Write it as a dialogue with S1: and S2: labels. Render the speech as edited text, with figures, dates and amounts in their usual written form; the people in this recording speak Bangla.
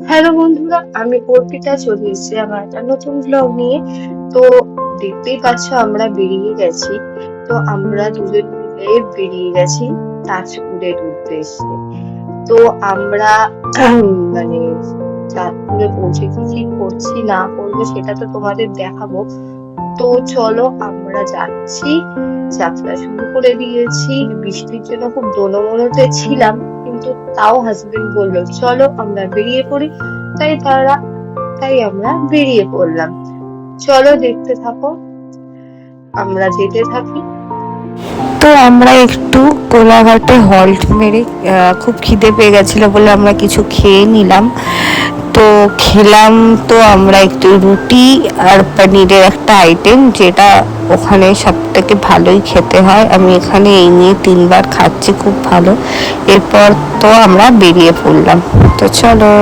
S1: হ্যালো বন্ধুরা, আমি অর্পিতা চলে এসেছি আমার একটা নতুন ব্লগ নিয়ে। তো দেখতেই পাচ্ছ আমরা বেরিয়ে গেছি। তো আমরা দুজন মিলে বেরিয়ে গেছি তাজপুরের উদ্দেশ্যে। তো আমরা মানে চাঁদপুরে পৌঁছে কি কি করছি না করবো সেটা তো তোমাদের দেখাবো। তো চলো আমরা যাচ্ছি, যাত্রা শুরু করে দিয়েছি। বৃষ্টির জন্য খুব দোনমনোতে ছিলাম, কিন্তু তাও হাজবেন্ড বললো চলো আমরা বেরিয়ে পড়ি। তাই আমরা বেরিয়ে পড়লাম। চলো দেখতে থাকো, আমরা যেতে থাকি।
S2: তো আমরা একটু কোলাঘাটে হল্ট মেরে খুব খিদে পেয়ে গেছিলো বলে আমরা কিছু খেয়ে নিলাম। তো খেলাম, তো আমরা একটু রুটি আর পনিরের একটা আইটেম, যেটা ওখানে সব থেকে ভালোই খেতে হয়। আমি এখানে এই নিয়ে 3বার খাচ্ছি, খুব ভালো। এরপর তো আমরা বেরিয়ে পড়লাম। তো চলো।